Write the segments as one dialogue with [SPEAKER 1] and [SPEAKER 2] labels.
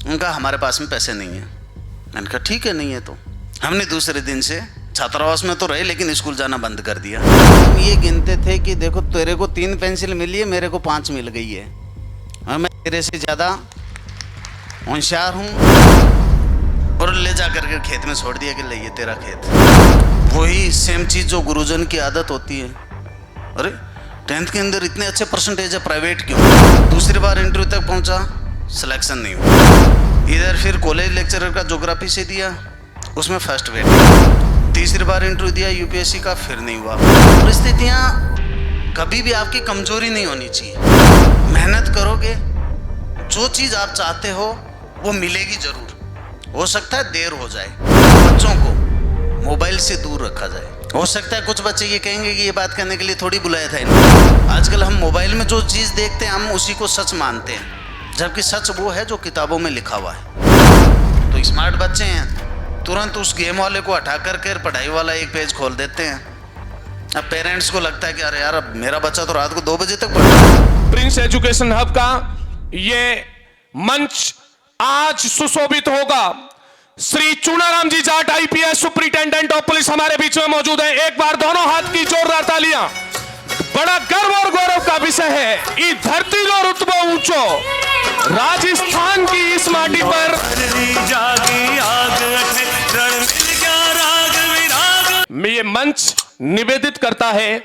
[SPEAKER 1] उनका हमारे पास में पैसे नहीं है। मैंने कहा ठीक है, नहीं है तो हमने दूसरे दिन से छात्रावास में तो रहे लेकिन स्कूल जाना बंद कर दिया। हम ये गिनते थे कि देखो तेरे को 3 पेंसिल मिली है, मेरे को 5 मिल गई है, मैं तेरे से ज़्यादा होशियार हूँ, और ले जा करके खेत में छोड़ दिया कि ले ये तेरा खेत। वही सेम चीज़ जो गुरुजन की आदत होती है। अरे 10th के अंदर इतने अच्छे परसेंटेज है, प्राइवेट क्यों? दूसरी बार इंटरव्यू तक पहुंचा, सिलेक्शन नहीं हुआ। इधर फिर कॉलेज लेक्चरर का ज्योग्राफी से दिया, उसमें फर्स्ट वेट। तीसरी बार इंटरव्यू दिया यूपीएससी का, फिर नहीं हुआ। परिस्थितियाँ कभी भी आपकी कमजोरी नहीं होनी चाहिए। मेहनत करोगे, जो चीज़ आप चाहते हो वो मिलेगी जरूर। हो सकता है देर हो जाए, बच्चों को मोबाइल से दूर रखा जाए। हो सकता है कुछ बच्चे ये कहेंगे कि ये बात करने के लिए थोड़ी बुलाया था इन्होंने। आजकल हम मोबाइल में जो चीज़ देखते हैं हम उसी को सच मानते हैं, जबकि सच वो है जो किताबों में लिखा हुआ है। तो स्मार्ट बच्चे हैं, तुरंत उस गेम वाले को हटा करके पढ़ाई वाला एक पेज खोल देते हैं। अब पेरेंट्स को लगता है कि अरे यार अब मेरा बच्चा तो रात को 2 बजे तक पढ़ रहा है।
[SPEAKER 2] प्रिंस एजुकेशन हब का ये मंच आज सुशोभित होगा। Shri Chunaram ji Jat IPS superintendent of police हमारे बीच में मौजूद है। एक बार दोनों हाथ की जोरदार तालियां। बड़ा गर्व और गौरव का विषय है। ई धरती लो रुतबो ऊंचो, राजस्थान की इस माटी पर ये मंच निवेदित करता है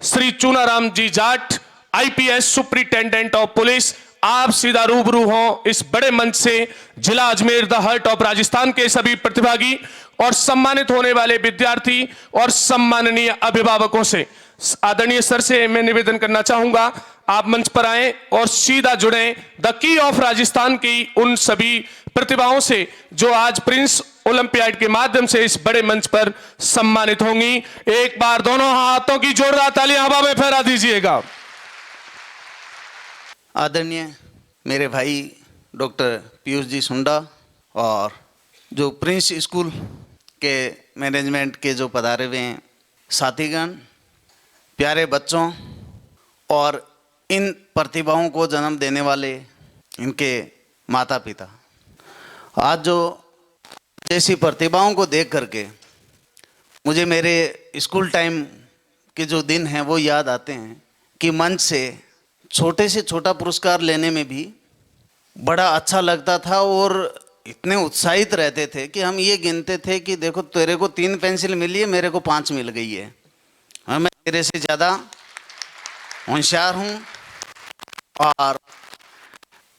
[SPEAKER 2] Shri Chunaram ji Jat IPS superintendent of police. आप सीधा रूबरू हो इस बड़े मंच से जिला Ajmer the heart of Rajasthan के सभी प्रतिभागी और सम्मानित होने वाले विद्यार्थी और सम्माननीय अभिभावकों से। आदरणीय सर से मैं निवेदन करना चाहूंगा आप मंच पर आएं और सीधा जुड़ें द की ऑफ राजस्थान की उन सभी प्रतिभाओं से जो आज प्रिंस ओलंपियाड के माध्यम से इस बड़े मंच पर सम्मानित होंगी। एक बार दोनों हाथों की जोरदार तालियां हवा में फहरा दीजिएगा।
[SPEAKER 1] आदरणीय मेरे भाई डॉक्टर पीयूष जी सुंडा और जो प्रिंस स्कूल के मैनेजमेंट के जो पधारे हुए हैं साथीगण, प्यारे बच्चों और इन प्रतिभाओं को जन्म देने वाले इनके माता पिता, आज जो जैसी प्रतिभाओं को देख करके मुझे मेरे स्कूल टाइम के जो दिन हैं वो याद आते हैं कि मंच से छोटे से छोटा पुरस्कार लेने में भी बड़ा अच्छा लगता था और इतने उत्साहित रहते थे कि हम ये गिनते थे कि देखो तेरे को 3 पेंसिल मिली है, मेरे को 5 मिल गई है, मैं तेरे से ज़्यादा होशियार हूँ। और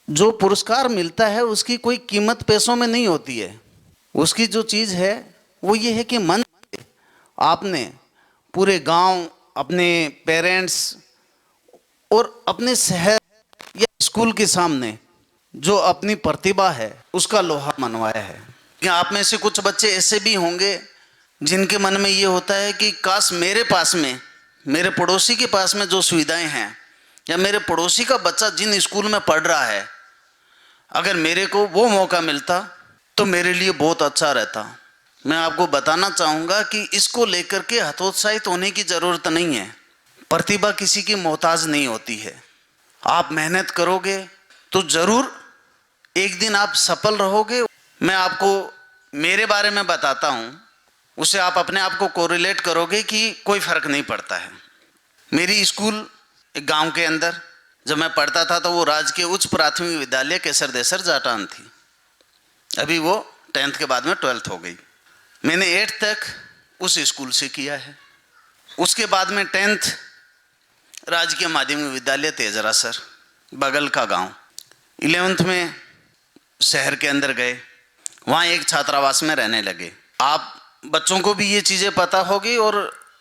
[SPEAKER 1] जो पुरस्कार मिलता है उसकी कोई कीमत पैसों में नहीं होती है। उसकी जो चीज़ है वो ये है कि मन आपने पूरे गांव, अपने पेरेंट्स और अपने शहर या स्कूल के सामने जो अपनी प्रतिभा है उसका लोहा मनवाया है। कि आप में से कुछ बच्चे ऐसे भी होंगे जिनके मन में ये होता है कि काश मेरे पास में, मेरे पड़ोसी के पास में जो सुविधाएं हैं या मेरे पड़ोसी का बच्चा जिन स्कूल में पढ़ रहा है, अगर मेरे को वो मौका मिलता तो मेरे लिए बहुत अच्छा रहता। मैं आपको बताना चाहूँगा कि इसको लेकर के हतोत्साहित होने की ज़रूरत नहीं है। प्रतिभा किसी की मोहताज नहीं होती है। आप मेहनत करोगे तो ज़रूर एक दिन आप सफल रहोगे। मैं आपको मेरे बारे में बताता हूँ, उसे आप अपने आप को कोरिलेट करोगे कि कोई फ़र्क नहीं पड़ता है। मेरी स्कूल एक गांव के अंदर जब मैं पढ़ता था तो वो राजकीय उच्च प्राथमिक विद्यालय केसर देसर जाटान थी। अभी वो 10th के बाद में 12th हो गई। मैंने 8th तक उस स्कूल से किया है। उसके बाद में 10th राजकीय माध्यमिक विद्यालय तेजरासर, बगल का गांव। 11th में शहर के अंदर गए, वहाँ एक छात्रावास में रहने लगे। आप बच्चों को भी ये चीज़ें पता होगी और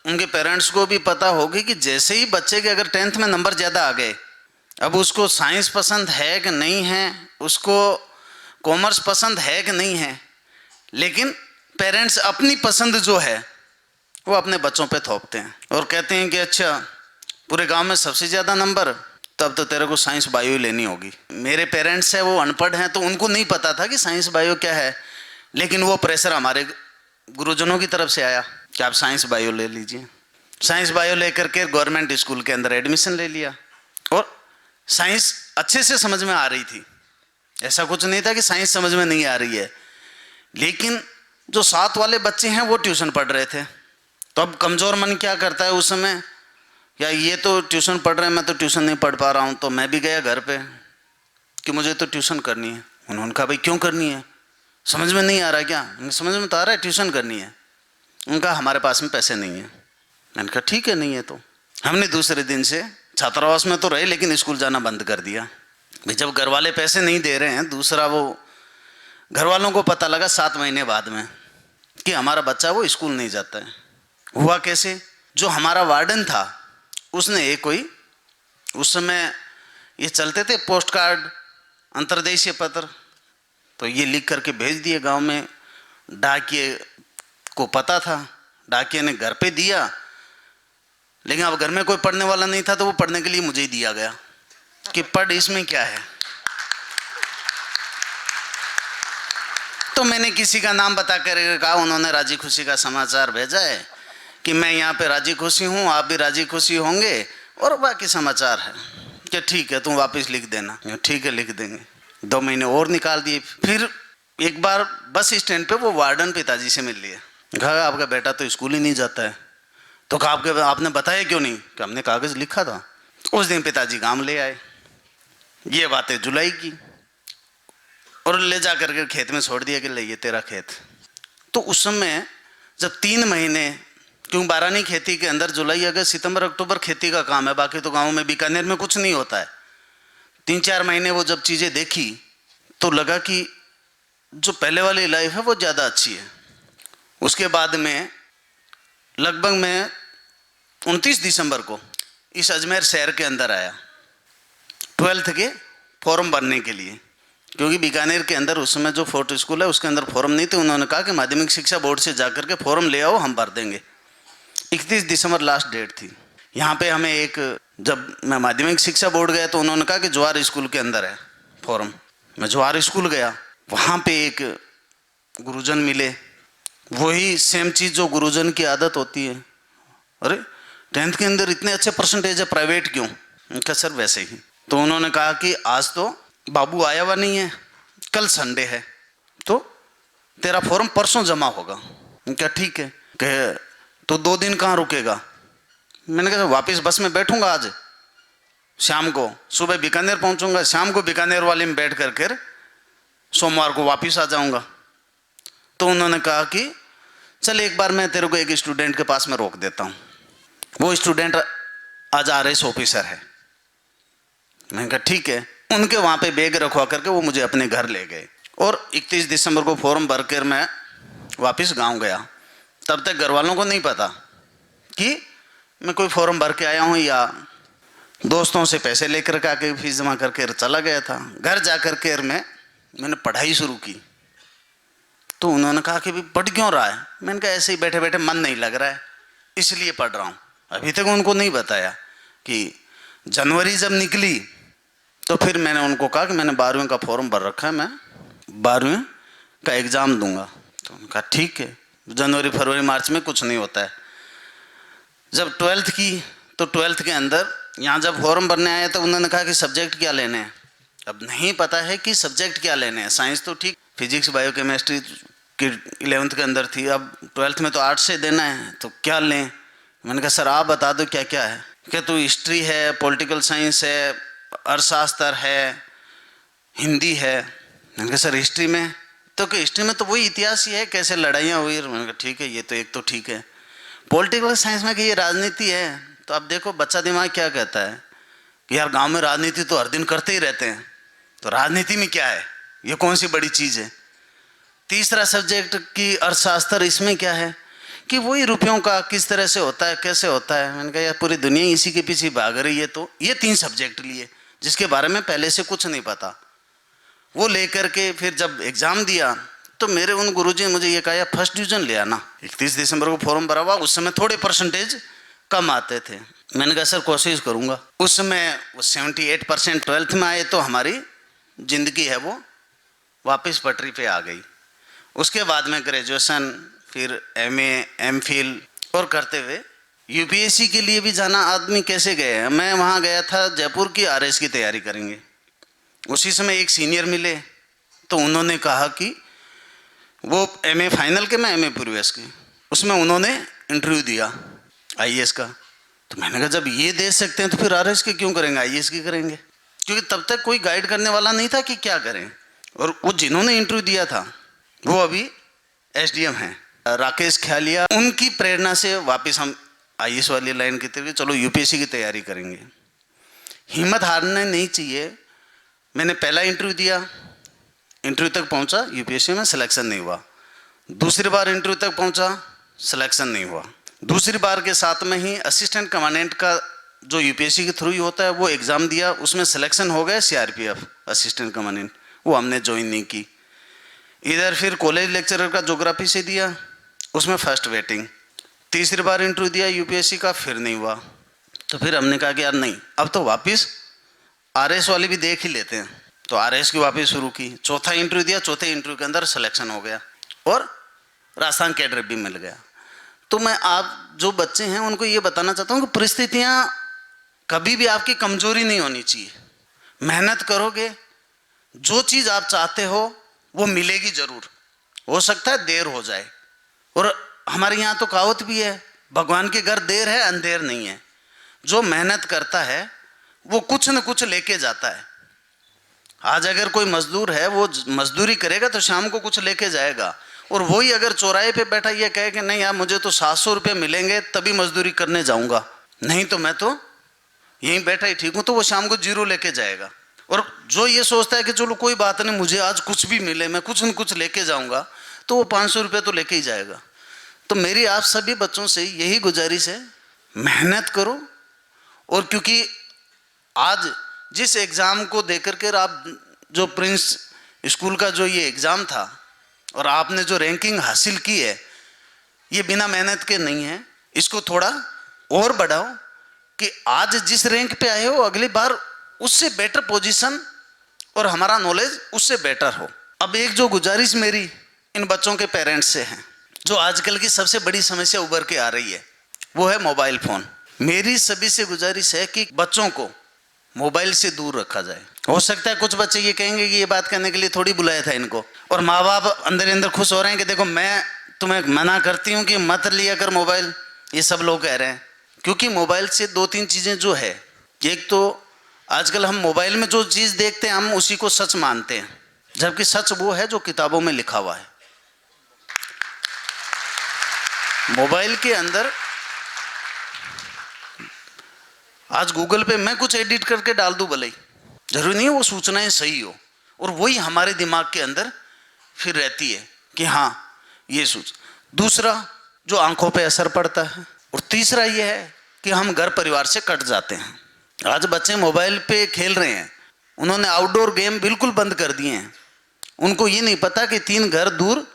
[SPEAKER 1] उनके पेरेंट्स को भी पता होगी कि जैसे ही बच्चे के अगर 10th में नंबर ज़्यादा आ गए, अब उसको साइंस पसंद है कि नहीं है, उसको कॉमर्स पसंद है कि नहीं है, लेकिन पेरेंट्स अपनी पसंद जो है वो अपने बच्चों पे थोपते हैं और कहते हैं कि अच्छा पूरे गांव में सबसे ज़्यादा नंबर, तब तो तेरे को साइंस बायो लेनी होगी। मेरे पेरेंट्स हैं वो अनपढ़ हैं तो उनको नहीं पता था कि साइंस बायो क्या है, लेकिन वो प्रेशर हमारे गुरुजनों की तरफ से आया कि आप साइंस बायो ले लीजिए। साइंस बायो लेकर के गवर्नमेंट स्कूल के अंदर एडमिशन ले लिया और साइंस अच्छे से समझ में आ रही थी। ऐसा कुछ नहीं था कि साइंस समझ में नहीं आ रही है, लेकिन जो 7 वाले बच्चे हैं वो ट्यूशन पढ़ रहे थे। तो अब कमज़ोर मन क्या करता है उस समय, या ये तो ट्यूशन पढ़ रहे हैं, मैं तो ट्यूशन नहीं पढ़ पा रहा हूँ। तो मैं भी गया घर पे कि मुझे तो ट्यूशन करनी है। उन्होंने कहा भाई क्यों करनी है, समझ में नहीं आ रहा क्या? समझ में तो आ रहा है, ट्यूशन करनी है। उनका हमारे पास में पैसे नहीं है। मैंने कहा ठीक है, नहीं है तो। हमने दूसरे दिन से छात्रावास में तो रहे, लेकिन स्कूल जाना बंद कर दिया। भाई जब घर वाले पैसे नहीं दे रहे हैं, दूसरा वो घर वालों को पता लगा 7 महीने बाद में कि हमारा बच्चा वो स्कूल नहीं जाता है। हुआ कैसे? जो हमारा वार्डन था उसने एक कोई, उस समय ये चलते थे पोस्ट कार्ड, अंतर्देशीय पत्र, तो ये लिख करके भेज दिए गांव में। डाकिए को पता था, डाकिए ने घर पे दिया, लेकिन अब घर में कोई पढ़ने वाला नहीं था, तो वो पढ़ने के लिए मुझे ही दिया गया कि पढ़, इसमें क्या है। तो मैंने किसी का नाम बता कर कहा, उन्होंने राजी खुशी का समाचार भेजा है कि मैं यहाँ पे राजी खुशी हूँ, आप भी राजी खुशी होंगे, और बाकी समाचार है कि ठीक है तुम वापस लिख देना। ठीक है लिख देंगे। 2 महीने और निकाल दिए। फिर एक बार बस स्टैंड पे वो वार्डन पिताजी से मिल लिए। कहा आपका बेटा तो स्कूल ही नहीं जाता है। तो कहा आपने बताया क्यों नहीं? कि हमने कागज़ लिखा था। उस दिन पिताजी गांव ले आए, ये बातें जुलाई की, और ले जा करके खेत में छोड़ दिया कि ले ये तेरा खेत। तो उस समय जब 3 महीने, क्यों बारानी खेती के अंदर जुलाई अगस्त सितंबर अक्टूबर खेती का काम है, बाकी तो गाँव में बीकानेर में कुछ नहीं होता है। 3-4 महीने वो जब चीज़ें देखी तो लगा कि जो पहले वाली लाइफ है वो ज़्यादा अच्छी है। उसके बाद में लगभग मैं 29 दिसंबर को इस अजमेर शहर के अंदर आया 12th के फॉर्म भरने के लिए, क्योंकि बीकानेर के अंदर उस समय जो फोर्ट स्कूल है उसके अंदर फॉर्म नहीं थे। उन्होंने कहा कि माध्यमिक शिक्षा बोर्ड से जाकर के फॉर्म ले आओ, हम भर देंगे। 31 दिसंबर लास्ट डेट थी। यहाँ पे हमें एक, जब मैं माध्यमिक शिक्षा बोर्ड गया तो उन्होंने कहा कि जवाहर स्कूल के अंदर है फॉर्म। मैं जवाहर स्कूल गया, वहाँ पे एक गुरुजन मिले, वही सेम चीज़ जो गुरुजन की आदत होती है। अरे 10th के अंदर इतने अच्छे परसेंटेज है, प्राइवेट क्यों? उनका सर वैसे ही। तो उन्होंने कहा कि आज तो बाबू आया हुआ नहीं है, कल संडे है, तो तेरा फॉर्म परसों जमा होगा। उनका ठीक है। कहे तो 2 दिन कहाँ रुकेगा? मैंने कहा वापस बस में बैठूंगा, आज शाम को, सुबह बीकानेर पहुंचूंगा, शाम को बीकानेर वाले में बैठ करके सोमवार को वापस आ जाऊंगा। तो उन्होंने कहा कि चल एक बार मैं तेरे को एक स्टूडेंट के पास में रोक देता हूँ, वो स्टूडेंट आज RS ऑफिसर है। मैंने कहा ठीक है। उनके वहाँ पे बैग रखवा करके वो मुझे अपने घर ले गए, और 31 दिसंबर को फॉर्म भर कर मैं वापस गांव गया। तब तक घर वालों को नहीं पता कि मैं कोई फॉर्म भर के आया हूँ, या दोस्तों से पैसे लेकर के आके फीस जमा करके चला गया था। घर जा कर के मैंने पढ़ाई शुरू की। तो उन्होंने कहा कि भाई पढ़ क्यों रहा है? मैंने कहा ऐसे ही बैठे बैठे मन नहीं लग रहा है, इसलिए पढ़ रहा हूँ। अभी तक उनको नहीं बताया कि जनवरी जब निकली तो फिर मैंने उनको कहा कि मैंने 12वीं का फॉर्म भर रखा है, मैं 12वीं का एग्ज़ाम दूंगा। तो उन्होंने कहा ठीक है, जनवरी फरवरी मार्च में कुछ नहीं होता है। जब 12th की, तो 12th के अंदर यहाँ जब फॉर्म भरने आया तो उन्होंने कहा कि सब्जेक्ट क्या लेने हैं। अब नहीं पता है कि सब्जेक्ट क्या लेने हैं। साइंस तो ठीक, फिजिक्स बायो केमिस्ट्री की 11th के अंदर थी, अब 12th में तो आर्ट्स से देना है, तो क्या लें? मैंने कहा सर आप बता दो क्या क्या है। क्या तो हिस्ट्री है, पॉलिटिकल साइंस है, अर्थशास्त्र है, हिंदी है। मैंने कहा सर हिस्ट्री में तो, कि हिस्ट्री में तो वही इतिहास ही है, कैसे लड़ाइयाँ हुई। मैंने कहा ठीक है, ये तो एक तो ठीक है। पॉलिटिकल साइंस में कि ये राजनीति है, तो अब देखो बच्चा दिमाग क्या कहता है कि यार गांव में राजनीति तो हर दिन करते ही रहते हैं, तो राजनीति में क्या है, ये कौन सी बड़ी चीज़ है। तीसरा सब्जेक्ट की अर्थशास्त्र, इसमें क्या है कि वही रुपयों का किस तरह से होता है, कैसे होता है। मैंने कहा यार पूरी दुनिया इसी के पीछे भाग रही है, तो ये 3 सब्जेक्ट लिए जिसके बारे में पहले से कुछ नहीं पता। वो लेकर के फिर जब एग्ज़ाम दिया तो मेरे उन गुरुजी ने मुझे ये कहा फर्स्ट डिवीज़न ले आना। 31 दिसंबर को फॉर्म भरा हुआ, उस समय थोड़े परसेंटेज कम आते थे। मैंने कहा सर कोशिश करूँगा। उस समय वो 78% 12th में आए, तो हमारी ज़िंदगी है वो वापस पटरी पे आ गई। उसके बाद में ग्रेजुएशन, फिर MA MPhil और करते हुए UPSC के लिए भी जाना। आदमी कैसे गए हैं, मैं वहाँ गया था जयपुर की RS की तैयारी करेंगे। उसी समय एक सीनियर मिले, तो उन्होंने कहा कि वो एमए फाइनल के, मैं एमए प्रीवियस के, उसमें उन्होंने इंटरव्यू दिया आईएएस का। तो मैंने कहा जब ये दे सकते हैं तो फिर आरएस के क्यों करेंगे, आईएएस की करेंगे, क्योंकि तब तक कोई गाइड करने वाला नहीं था कि क्या करें। और वो जिन्होंने इंटरव्यू दिया था वो अभी एसडीएम हैं, राकेश ख्यालिया, उनकी प्रेरणा से वापस हम आईएएस वाली लाइन की तरफ, चलो यूपीएससी की तैयारी करेंगे। हिम्मत हारना नहीं चाहिए। मैंने पहला इंटरव्यू दिया, इंटरव्यू तक पहुंचा, यूपीएससी में सिलेक्शन नहीं हुआ। दूसरी बार इंटरव्यू तक पहुंचा, सिलेक्शन नहीं हुआ। दूसरी बार के साथ में ही असिस्टेंट कमांडेंट का जो यूपीएससी के थ्रू ही होता है वो एग्ज़ाम दिया, उसमें सिलेक्शन हो गया, सीआरपीएफ असिस्टेंट कमांडेंट, वो हमने ज्वाइन नहीं की। इधर फिर कॉलेज लेक्चरर का ज्योग्राफी से दिया, उसमें फर्स्ट वेटिंग। तीसरी बार इंटरव्यू दिया यूपीएससी का, फिर नहीं हुआ। तो फिर हमने कहा कि यार नहीं, अब तो वापस आरएस वाली भी देख ही लेते हैं, तो आरएस की वापस शुरू की। चौथा इंटरव्यू दिया, चौथे इंटरव्यू के अंदर सिलेक्शन हो गया और राजस्थान कैडर भी मिल गया। तो मैं आप जो बच्चे हैं उनको ये बताना चाहता हूँ कि परिस्थितियाँ कभी भी आपकी कमजोरी नहीं होनी चाहिए। मेहनत करोगे, जो चीज़ आप चाहते हो वो मिलेगी जरूर, हो सकता है देर हो जाए। और हमारे यहाँ तो कहावत भी है, भगवान के घर देर है अंधेर नहीं है। जो मेहनत करता है वो कुछ न कुछ लेके जाता है। आज अगर कोई मजदूर है वो मजदूरी करेगा तो शाम को कुछ लेके जाएगा, और वही अगर चौराहे पे बैठा ये कहे कि नहीं यार मुझे तो 700 रुपये मिलेंगे तभी मजदूरी करने जाऊंगा, नहीं तो मैं तो यहीं बैठा ही ठीक हूँ, तो वो शाम को जीरो लेके जाएगा। और जो ये सोचता है कि चलो कोई बात नहीं, मुझे आज कुछ भी मिले मैं कुछ न कुछ लेके जाऊंगा, तो वो 500 रुपये तो लेके ही जाएगा। तो मेरी आप सभी बच्चों से यही गुजारिश है, मेहनत करो। और क्योंकि आज जिस एग्ज़ाम को देकर के आप, जो प्रिंस स्कूल का जो ये एग्ज़ाम था और आपने जो रैंकिंग हासिल की है, ये बिना मेहनत के नहीं है। इसको थोड़ा और बढ़ाओ कि आज जिस रैंक पे आए हो अगली बार उससे बेटर पोजीशन और हमारा नॉलेज उससे बेटर हो। अब एक जो गुजारिश मेरी इन बच्चों के पेरेंट्स से है, जो आजकल की सबसे बड़ी समस्या उभर के आ रही है, वो है मोबाइल फ़ोन। मेरी सभी से गुजारिश है कि बच्चों को मोबाइल से दूर रखा जाए। हो सकता है कुछ बच्चे ये कहेंगे कि ये बात करने के लिए थोड़ी बुलाया था इनको, और माँ बाप अंदर अंदर खुश हो रहे हैं कि देखो मैं तुम्हें मना करती हूँ कि मत लिया कर मोबाइल, ये सब लोग कह रहे हैं। क्योंकि मोबाइल से 2-3 चीज़ें जो है, एक तो आजकल हम मोबाइल में जो चीज़ देखते हैं हम उसी को सच मानते हैं, जबकि सच वो है जो किताबों में लिखा हुआ है। मोबाइल के अंदर आज गूगल पे मैं कुछ एडिट करके डाल दूं, भले ही जरूरी नहीं है वो सूचनाएं सही हो, और वही हमारे दिमाग के अंदर फिर रहती है कि हाँ ये दूसरा जो आंखों पे असर पड़ता है, और तीसरा ये है कि हम घर परिवार से कट जाते हैं। आज बच्चे मोबाइल पे खेल रहे हैं, उन्होंने आउटडोर गेम बिल्कुल बंद कर दिए हैं। उनको ये नहीं पता कि 3 घर दूर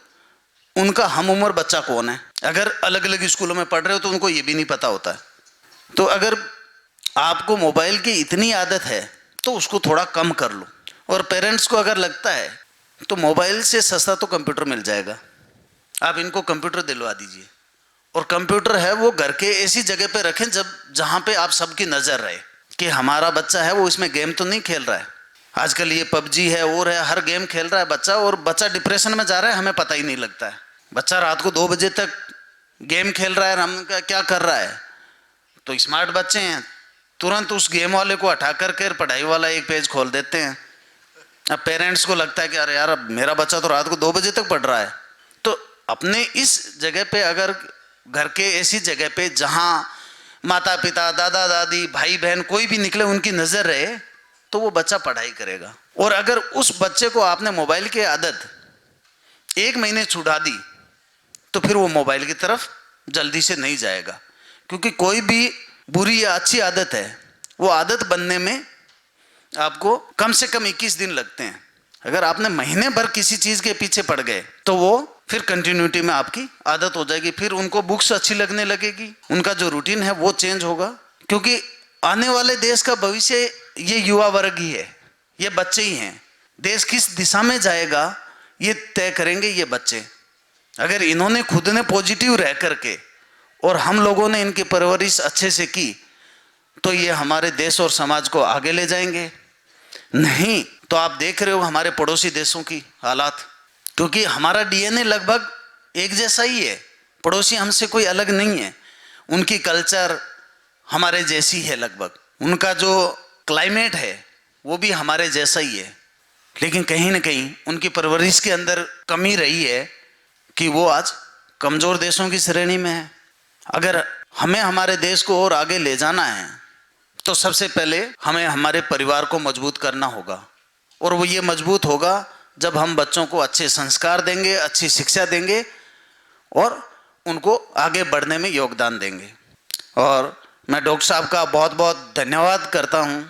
[SPEAKER 1] उनका हम उम्र बच्चा कौन है। अगर अलग अलग स्कूलों में पढ़ रहे हो तो उनको ये भी नहीं पता होता है। तो अगर आपको मोबाइल की इतनी आदत है तो उसको थोड़ा कम कर लो। और पेरेंट्स को अगर लगता है तो मोबाइल से सस्ता तो कंप्यूटर मिल जाएगा, आप इनको कंप्यूटर दिलवा दीजिए। और कंप्यूटर है वो घर के ऐसी जगह पे रखें जहाँ पे आप सबकी नज़र रहे कि हमारा बच्चा है वो इसमें गेम तो नहीं खेल रहा है। आजकल ये पबजी है और है, हर गेम खेल रहा है बच्चा, और बच्चा डिप्रेशन में जा रहा है, हमें पता ही नहीं लगता है। बच्चा रात को 2 बजे तक गेम खेल रहा है, हम क्या कर रहा है। तो स्मार्ट बच्चे हैं, तुरंत उस गेम वाले को हटा करके पढ़ाई वाला एक पेज खोल देते हैं। अब पेरेंट्स को लगता है कि अरे यार अब मेरा बच्चा तो रात को 2 बजे तक पढ़ रहा है। तो अपने इस जगह पे, अगर घर के ऐसी जगह पे जहाँ माता पिता, दादा दादी, भाई बहन कोई भी निकले उनकी नज़र रहे, तो वो बच्चा पढ़ाई करेगा। और अगर उस बच्चे को आपने मोबाइल की आदत 1 महीने छुड़ा दी तो फिर वो मोबाइल की तरफ जल्दी से नहीं जाएगा। क्योंकि कोई भी बुरी या अच्छी आदत है, वो आदत बनने में आपको कम से कम 21 दिन लगते हैं। अगर आपने महीने भर किसी चीज़ के पीछे पड़ गए तो वो फिर कंटिन्यूटी में आपकी आदत हो जाएगी। फिर उनको बुक्स अच्छी लगने लगेगी, उनका जो रूटीन है वो चेंज होगा। क्योंकि आने वाले देश का भविष्य ये युवा वर्ग ही है, ये बच्चे ही हैं। देश किस दिशा में जाएगा ये तय करेंगे ये बच्चे। अगर इन्होंने खुद ने पॉजिटिव रह करके और हम लोगों ने इनकी परवरिश अच्छे से की तो ये हमारे देश और समाज को आगे ले जाएंगे। नहीं तो आप देख रहे हो हमारे पड़ोसी देशों की हालात, क्योंकि हमारा डीएनए लगभग एक जैसा ही है, पड़ोसी हमसे कोई अलग नहीं है, उनकी कल्चर हमारे जैसी है लगभग, उनका जो क्लाइमेट है वो भी हमारे जैसा ही है, लेकिन कहीं ना कहीं उनकी परवरिश के अंदर कमी रही है कि वो आज कमज़ोर देशों की श्रेणी में है। अगर हमें हमारे देश को और आगे ले जाना है तो सबसे पहले हमें हमारे परिवार को मजबूत करना होगा, और वो ये मजबूत होगा जब हम बच्चों को अच्छे संस्कार देंगे, अच्छी शिक्षा देंगे और उनको आगे बढ़ने में योगदान देंगे। और मैं डॉक्टर साहब का बहुत बहुत धन्यवाद करता हूँ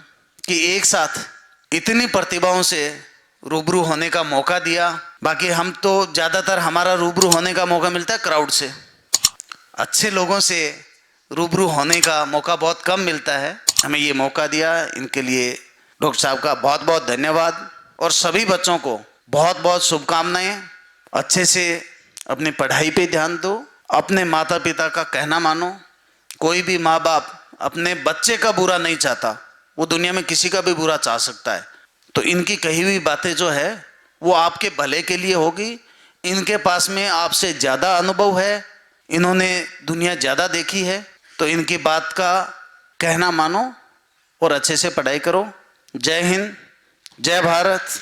[SPEAKER 1] कि एक साथ इतनी प्रतिभाओं से रूबरू होने का मौका दिया। बाकी हम तो ज़्यादातर हमारा रूबरू होने का मौका मिलता है क्राउड से, अच्छे लोगों से रूबरू होने का मौका बहुत कम मिलता है, हमें ये मौका दिया, इनके लिए डॉक्टर साहब का बहुत बहुत धन्यवाद। और सभी बच्चों को बहुत बहुत शुभकामनाएं। अच्छे से अपनी पढ़ाई पे ध्यान दो, अपने माता पिता का कहना मानो। कोई भी माँ बाप अपने बच्चे का बुरा नहीं चाहता, वो दुनिया में किसी का भी बुरा चाह सकता है, तो इनकी कही हुई बातें जो है वो आपके भले के लिए होगी। इनके पास में आपसे ज़्यादा अनुभव है, इन्होंने दुनिया ज़्यादा देखी है, तो इनकी बात का कहना मानो और अच्छे से पढ़ाई करो। जय हिंद, जय भारत।